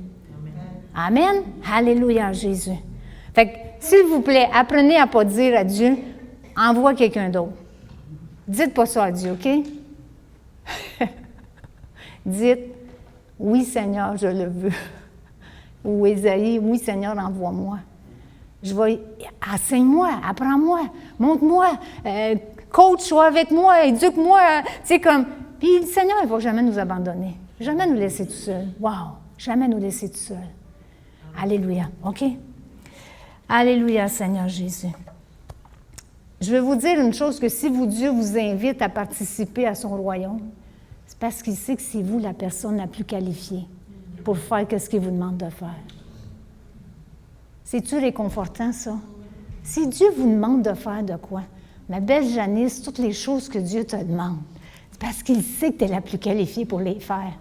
Amen. Alléluia, Jésus. Fait que, s'il vous plaît, apprenez à ne pas dire à Dieu, envoie quelqu'un d'autre. Dites pas ça à Dieu, OK? Dites, oui Seigneur, je le veux. Ou Ésaïe, oui Seigneur, envoie-moi. Enseigne-moi, apprends-moi, montre-moi, coach, sois avec moi, éduque-moi. Tu sais, comme, puis le Seigneur, il ne va jamais nous abandonner, jamais nous laisser tout seul. Wow, jamais nous laisser tout seul. Alléluia, OK? Alléluia, Seigneur Jésus. Je vais vous dire une chose, que si Dieu vous invite à participer à son royaume, c'est parce qu'il sait que c'est vous la personne la plus qualifiée pour faire ce qu'il vous demande de faire. C'est-tu réconfortant, ça? Si Dieu vous demande de faire de quoi? Ma belle Janice, toutes les choses que Dieu te demande, c'est parce qu'il sait que tu es la plus qualifiée pour les faire.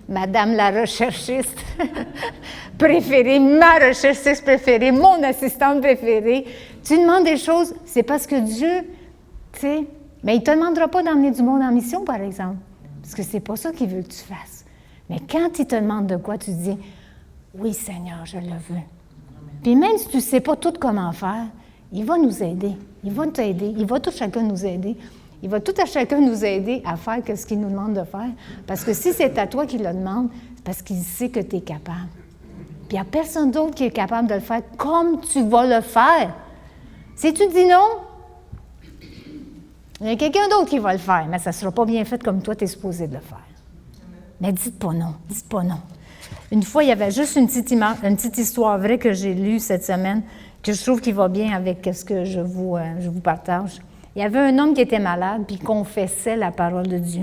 Madame la recherchiste préférée, ma recherchiste préférée, mon assistante préférée. Tu demandes des choses, c'est parce que Dieu, tu sais, mais il ne te demandera pas d'emmener du monde en mission, par exemple, parce que c'est pas ça qu'il veut que tu fasses. Mais quand il te demande de quoi, tu dis, oui Seigneur, je le veux. Puis même si tu ne sais pas tout comment faire, il va nous aider, il va t'aider, il va tout chacun nous aider. Il va tout à chacun nous aider à faire ce qu'il nous demande de faire. Parce que si c'est à toi qu'il le demande, c'est parce qu'il sait que tu es capable. Puis il n'y a personne d'autre qui est capable de le faire comme tu vas le faire. Si tu dis non, il y a quelqu'un d'autre qui va le faire, mais ça ne sera pas bien fait comme toi, tu es supposé de le faire. Mais dites pas non, dites pas non. Une fois, il y avait juste une petite histoire vraie que j'ai lue cette semaine, que je trouve qui va bien avec ce que je vous partage. Il y avait un homme qui était malade, puis il confessait la parole de Dieu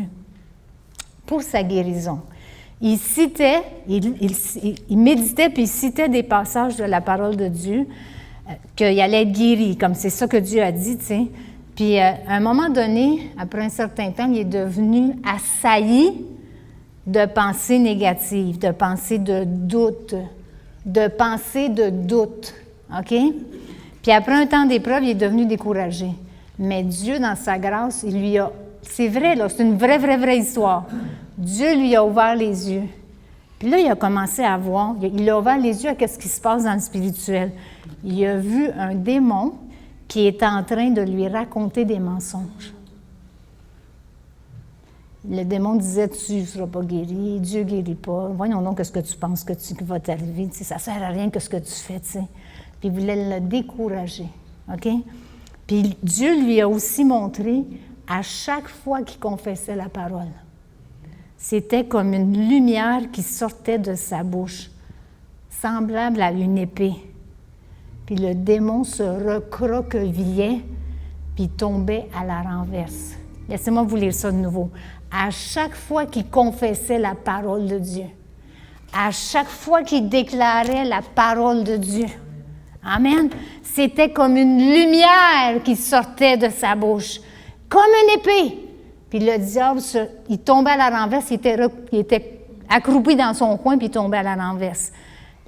pour sa guérison. Il citait, il méditait, puis il citait des passages de la parole de Dieu, qu'il allait être guéri, comme c'est ça que Dieu a dit, tu sais. Puis, à un moment donné, après un certain temps, il est devenu assailli de pensées négatives, de pensées de doute, OK? Puis, après un temps d'épreuve, il est devenu découragé. Mais Dieu, dans sa grâce, il lui a... C'est vrai, là, c'est une vraie histoire. Dieu lui a ouvert les yeux. Puis là, il a commencé à voir, il a ouvert les yeux à ce qui se passe dans le spirituel. Il a vu un démon qui est en train de lui raconter des mensonges. Le démon disait, tu ne seras pas guéri, Dieu ne guérit pas. Voyons donc ce que tu penses que va t'arriver. Tu sais, ça ne sert à rien que ce que tu fais. Tu sais. Puis il voulait le décourager. OK? Puis Dieu lui a aussi montré, à chaque fois qu'il confessait la parole, c'était comme une lumière qui sortait de sa bouche, semblable à une épée. Puis le démon se recroquevillait, puis tombait à la renverse. Laissez-moi vous lire ça de nouveau. À chaque fois qu'il confessait la parole de Dieu, à chaque fois qu'il déclarait la parole de Dieu, amen, c'était comme une lumière qui sortait de sa bouche, comme une épée. Puis le diable, il tombait à la renverse, il était accroupi dans son coin, puis il tombait à la renverse.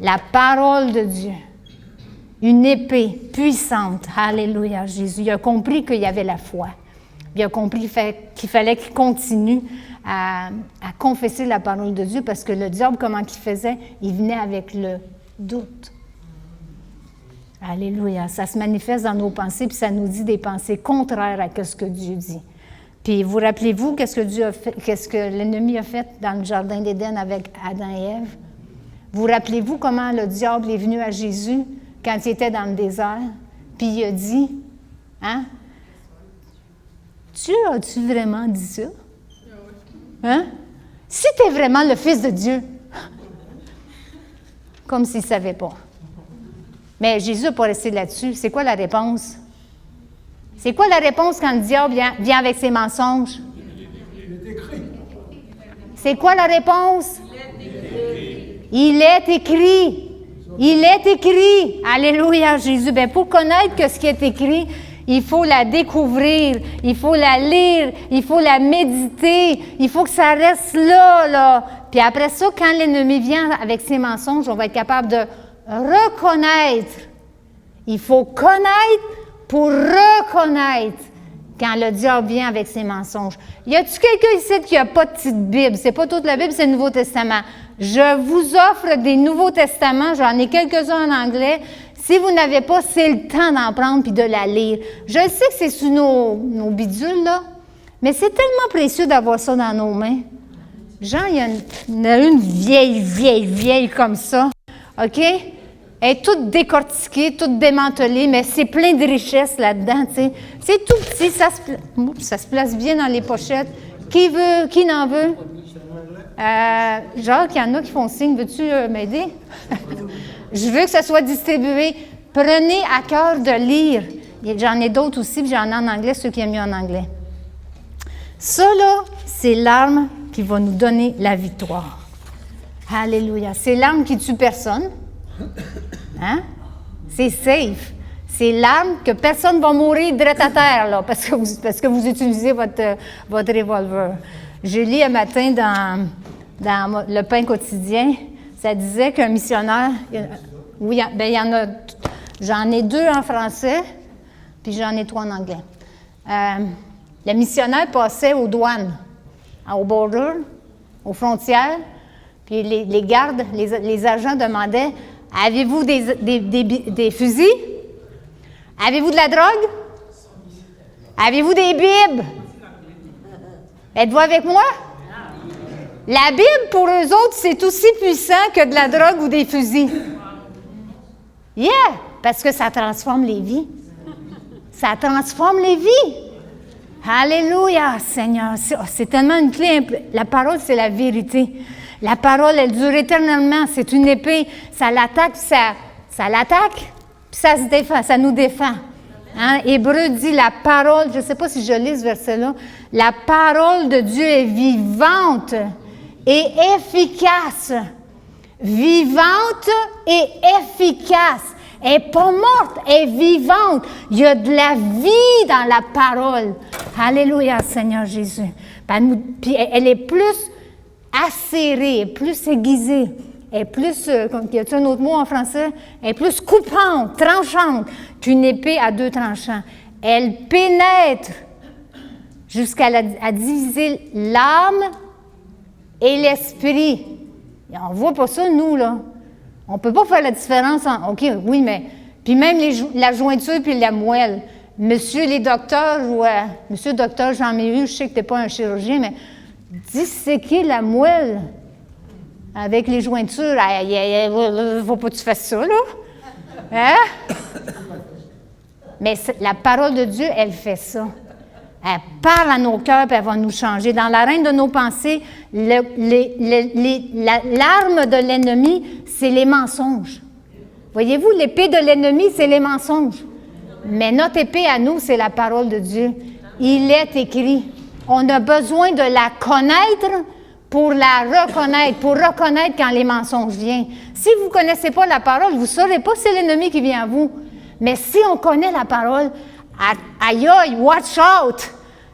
La parole de Dieu Une épée puissante. Alléluia, Jésus. Il a compris qu'il y avait la foi. Il a compris qu'il fallait qu'il continue à confesser la parole de Dieu parce que le diable, comment il faisait? Il venait avec le doute. Alléluia. Ça se manifeste dans nos pensées, puis ça nous dit des pensées contraires à ce que Dieu dit. Puis vous rappelez-vous qu'est-ce que Dieu a fait, qu'est-ce que l'ennemi a fait dans le jardin d'Éden avec Adam et Ève? Vous rappelez-vous comment le diable est venu à Jésus quand il était dans le désert? Puis il a dit, hein? As-tu vraiment dit ça? Hein? Si tu es vraiment le Fils de Dieu. Comme s'il ne savait pas. Mais Jésus n'a pas resté là-dessus. C'est quoi la réponse? C'est quoi la réponse quand le diable vient avec ses mensonges? C'est quoi la réponse? Il est écrit. Il est écrit. Alléluia, Jésus. Bien, pour connaître ce qui est écrit, il faut la découvrir, il faut la lire, il faut la méditer, il faut que ça reste là. Puis après ça, quand l'ennemi vient avec ses mensonges, on va être capable de reconnaître. Il faut connaître pour reconnaître quand le diable vient avec ses mensonges. Y a-t-il quelqu'un ici qui n'a pas de petite Bible? C'est pas toute la Bible, c'est le Nouveau Testament. Je vous offre des Nouveaux Testaments, j'en ai quelques-uns en anglais. Si vous n'avez pas, c'est le temps d'en prendre puis de la lire. Je sais que c'est sous nos bidules, là, mais c'est tellement précieux d'avoir ça dans nos mains. Jean, il y en a une vieille comme ça, OK? Elle est toute décortiquée, toute démantelée, mais c'est plein de richesses là-dedans, tu sais. C'est tout petit, ça se place bien dans les pochettes. Qui n'en veut? Jacques, il y en a qui font signe. Veux-tu m'aider? Je veux que ça soit distribué. Prenez à cœur de lire. J'en ai d'autres aussi, puis j'en ai en anglais, ceux qui aiment mieux en anglais. Ça, là, c'est l'arme qui va nous donner la victoire. Alléluia. C'est l'arme qui tue personne. Hein? C'est safe. C'est l'arme que personne ne va mourir direct à terre, là, parce que vous utilisez votre revolver. J'ai lu un matin dans le pain quotidien, ça disait qu'un missionnaire, oui, il y en a, j'en ai 2 en français, puis j'en ai 3 en anglais. Le missionnaire passait aux douanes, au border, aux frontières, puis les gardes, les agents demandaient, avez-vous des fusils? Avez-vous de la drogue? Avez-vous des Bibles? Êtes-vous avec moi? La Bible, pour eux autres, c'est aussi puissant que de la drogue ou des fusils. Yeah! Parce que ça transforme les vies. Ça transforme les vies. Alléluia, Seigneur. C'est tellement une clé. La parole, c'est la vérité. La parole, elle dure éternellement. C'est une épée. Ça l'attaque, ça l'attaque, puis ça se défend, ça nous défend. Hein? Hébreu dit la parole, je ne sais pas si je lis ce verset-là, la parole de Dieu est vivante et efficace. Vivante et efficace. Elle n'est pas morte, elle est vivante. Il y a de la vie dans la parole. Alléluia, Seigneur Jésus. Puis elle est plus acérée, plus aiguisée. Elle est plus, y a-t-il un autre mot en français? Elle est plus coupante, tranchante qu'une épée à 2 tranchants. Elle pénètre jusqu'à diviser l'âme et l'esprit. On ne voit pas ça, nous, là. On ne peut pas faire la différence en... OK, oui, mais... Puis même la jointure puis la moelle. Monsieur les docteurs, Monsieur le docteur Jean Méhu, je sais que tu n'es pas un chirurgien, mais disséquer la moelle avec les jointures, il ne faut pas que tu fasses ça, là. Hein? Mais la parole de Dieu, elle fait ça. Elle parle à nos cœurs, puis elle va nous changer. Dans l'arène de nos pensées, l'arme de l'ennemi, c'est les mensonges. Voyez-vous, l'épée de l'ennemi, c'est les mensonges. Mais notre épée à nous, c'est la parole de Dieu. Il est écrit. On a besoin de la connaître pour la reconnaître, pour reconnaître quand les mensonges viennent. Si vous ne connaissez pas la parole, vous ne saurez pas si c'est l'ennemi qui vient à vous. Mais si on connaît la parole, aïe, aïe, watch out!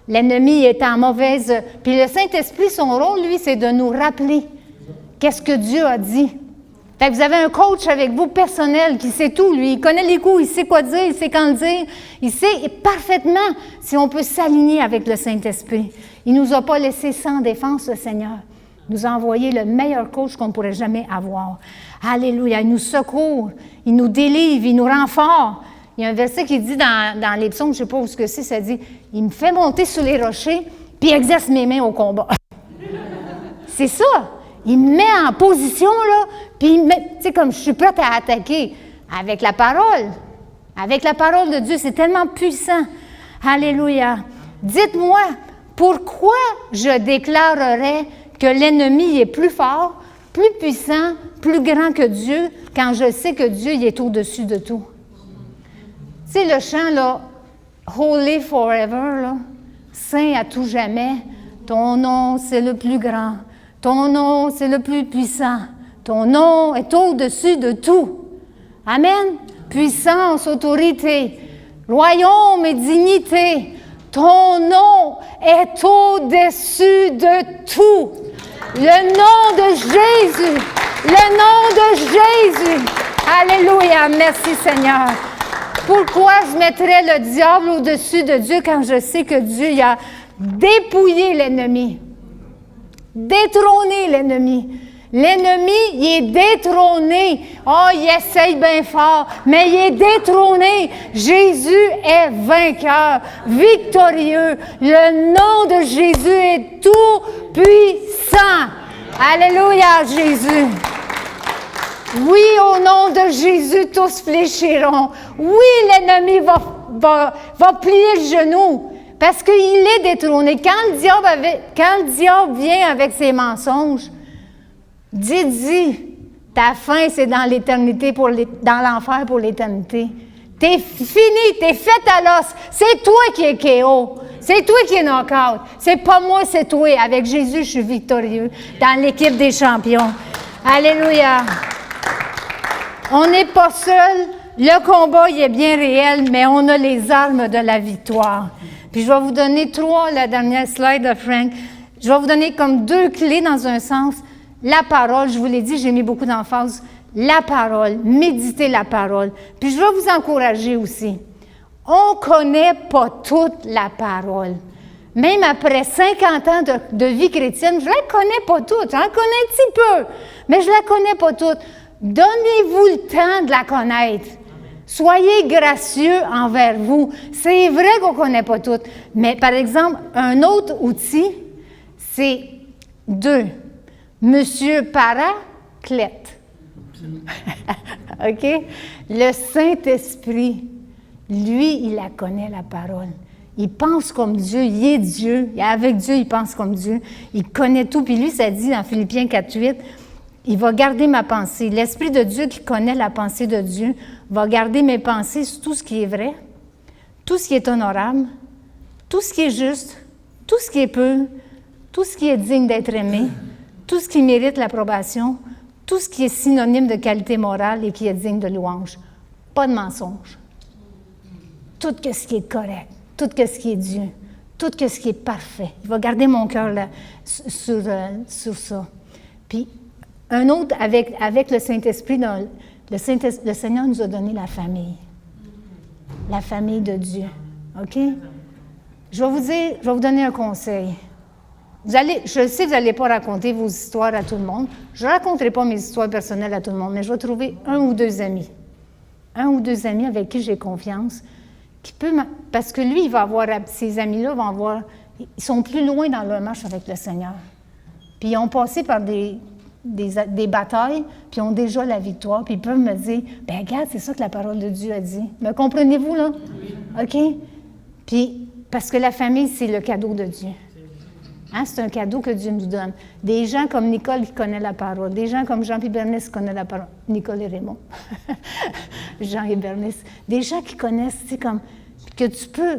L'ennemi est en mauvaise... Puis le Saint-Esprit, son rôle, lui, c'est de nous rappeler qu'est-ce que Dieu a dit. Fait que vous avez un coach avec vous personnel qui sait tout, lui. Il connaît les coups, il sait quoi dire, il sait quand le dire. Il sait parfaitement si on peut s'aligner avec le Saint-Esprit. Il ne nous a pas laissé sans défense, le Seigneur. Il nous a envoyé le meilleur coach qu'on ne pourrait jamais avoir. Alléluia. Il nous secourt, il nous délivre, il nous rend forts. Il y a un verset qui dit dans les psaumes, je ne sais pas où c'est, ça dit « Il me fait monter sur les rochers, puis il exerce mes mains au combat. » C'est ça. Il me met en position, là, puis il me met, tu sais, comme je suis prête à attaquer avec la parole. Avec la parole de Dieu, c'est tellement puissant. Alléluia. Dites-moi, pourquoi je déclarerais que l'ennemi est plus fort, plus puissant, plus grand que Dieu, quand je sais que Dieu il est au-dessus de tout? Tu sais, le chant, là, « Holy forever », là, « Saint à tout jamais », « Ton nom, c'est le plus grand ». Ton nom, c'est le plus puissant. Ton nom est au-dessus de tout. Amen. Puissance, autorité, royaume et dignité. Ton nom est au-dessus de tout. Le nom de Jésus. Le nom de Jésus. Alléluia. Merci Seigneur. Pourquoi je mettrais le diable au-dessus de Dieu quand je sais que Dieu a dépouillé l'ennemi? Détrôner l'ennemi. L'ennemi, il est détrôné. Oh, il essaye bien fort, mais il est détrôné. Jésus est vainqueur, victorieux. Le nom de Jésus est tout puissant. Alléluia, Jésus. Oui, au nom de Jésus, tous fléchiront. Oui, l'ennemi va plier le genou. Parce qu'il est détrôné. Quand le diable vient avec ses mensonges, dis, ta fin, c'est dans l'éternité, dans l'enfer pour l'éternité. T'es fini, t'es fait à l'os. C'est toi qui es KO. C'est toi qui es knock-out. C'est pas moi, c'est toi. Avec Jésus, je suis victorieux dans l'équipe des champions. Alléluia. On n'est pas seul. Le combat, il est bien réel, mais on a les armes de la victoire. Puis je vais vous donner la dernière slide de Frank. Je vais vous donner comme 2 clés dans un sens. La parole, je vous l'ai dit, j'ai mis beaucoup d'emphase. La parole, méditer la parole. Puis je vais vous encourager aussi. On ne connaît pas toute la parole. Même après 50 ans de vie chrétienne, je ne la connais pas toute. J'en connais un petit peu, mais je ne la connais pas toute. Donnez-vous le temps de la connaître. Soyez gracieux envers vous. C'est vrai qu'on ne connaît pas tout. Mais par exemple, un autre outil, c'est 2. Monsieur Paraclète. OK? Le Saint-Esprit, lui, il la connaît, la parole. Il pense comme Dieu, il est Dieu. Et avec Dieu, il pense comme Dieu. Il connaît tout. Puis lui, ça dit dans Philippiens 4:8, il va garder ma pensée. L'Esprit de Dieu qui connaît la pensée de Dieu va garder mes pensées sur tout ce qui est vrai, tout ce qui est honorable, tout ce qui est juste, tout ce qui est pur, tout ce qui est digne d'être aimé, tout ce qui mérite l'approbation, tout ce qui est synonyme de qualité morale et qui est digne de louange. Pas de mensonge. Tout ce qui est correct, tout ce qui est Dieu, tout ce qui est parfait. Il va garder mon cœur là, sur ça. Puis, un autre, avec le Saint-Esprit, le Seigneur nous a donné la famille de Dieu. OK? Je vais vous donner un conseil. Je sais que vous n'allez pas raconter vos histoires à tout le monde. Je ne raconterai pas mes histoires personnelles à tout le monde, mais je vais trouver 1 ou 2 amis. 1 ou 2 amis avec qui j'ai confiance, parce que lui, ces amis-là ils sont plus loin dans leur marche avec le Seigneur. Puis ils ont passé par des batailles, puis ils ont déjà la victoire, puis ils peuvent me dire, « Bien, regarde, c'est ça que la parole de Dieu a dit. » Me comprenez-vous, là? Oui. OK? Puis, parce que la famille, c'est le cadeau de Dieu. Hein? C'est un cadeau que Dieu nous donne. Des gens comme Nicole qui connaît la parole, des gens comme Jean et Bernice qui connaissent la parole. Nicole et Raymond. Jean et Bernice. Des gens qui connaissent, tu sais, comme, que tu peux,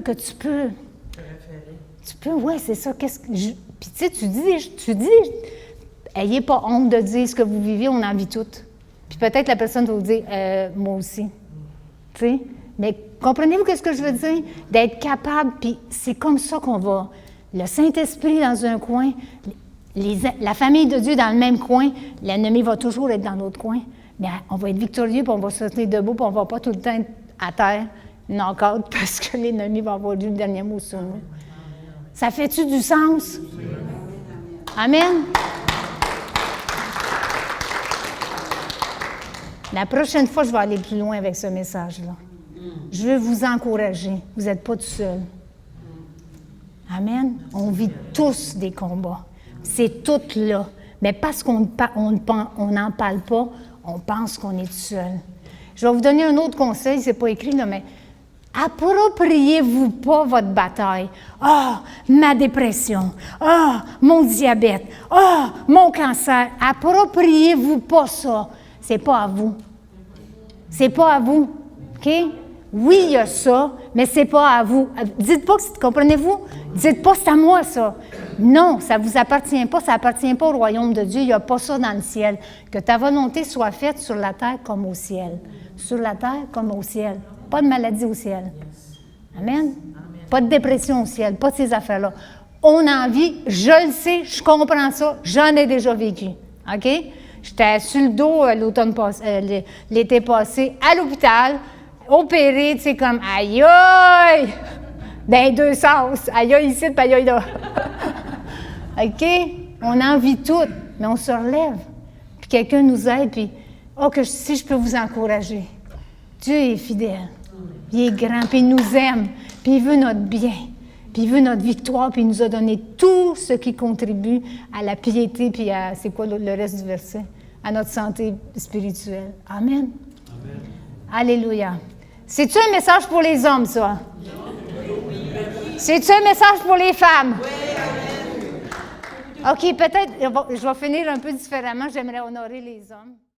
ouais, c'est ça. Puis, tu sais, tu dis, ayez pas honte de dire ce que vous vivez, on en vit toutes. Puis peut-être la personne va vous dire, moi aussi. Tu sais? Mais comprenez-vous ce que je veux dire? D'être capable, puis c'est comme ça qu'on va. Le Saint-Esprit dans un coin, la famille de Dieu dans le même coin, l'ennemi va toujours être dans l'autre coin. Mais on va être victorieux, puis on va se tenir debout, puis on ne va pas tout le temps être à terre, knock-out, parce que l'ennemi va avoir dit le dernier mot sur nous. Ça fait-tu du sens? Amen? La prochaine fois, je vais aller plus loin avec ce message-là. Je veux vous encourager. Vous n'êtes pas tout seul. Amen? On vit tous des combats. C'est tout là. Mais parce qu'on n'en parle pas, on pense qu'on est tout seul. Je vais vous donner un autre conseil, c'est pas écrit là, mais appropriez-vous pas votre bataille. Ah, ma dépression. Ah, mon diabète. Ah, mon cancer. Appropriez-vous pas ça. C'est pas à vous. C'est pas à vous. OK? Oui, il y a ça, mais c'est pas à vous. Dites pas que, comprenez-vous? Dites pas c'est à moi ça. Non, ça vous appartient pas, ça appartient pas au royaume de Dieu. Il n'y a pas ça dans le ciel. Que ta volonté soit faite sur la terre comme au ciel. Sur la terre comme au ciel. Pas de maladie au ciel. Amen? Pas de dépression au ciel, pas de ces affaires-là. On en vit, je le sais, je comprends ça, j'en ai déjà vécu. OK? J'étais sur le dos l'été passé à l'hôpital, opéré, tu sais, comme aïe aïe! Dans les deux sens. Aïe aïe ici, puis aïe aïe là. OK? On en vit toutes, mais on se relève. Puis quelqu'un nous aide, puis si je peux vous encourager. Dieu est fidèle. Il est grand, puis il nous aime, puis il veut notre bien, puis il veut notre victoire, puis il nous a donné tout ce qui contribue à la piété, puis à, c'est quoi le reste du verset? À notre santé spirituelle. Amen. Amen. Alléluia. C'est-tu un message pour les hommes, ça? C'est-tu un message pour les femmes? OK, peut-être, je vais finir un peu différemment. J'aimerais honorer les hommes.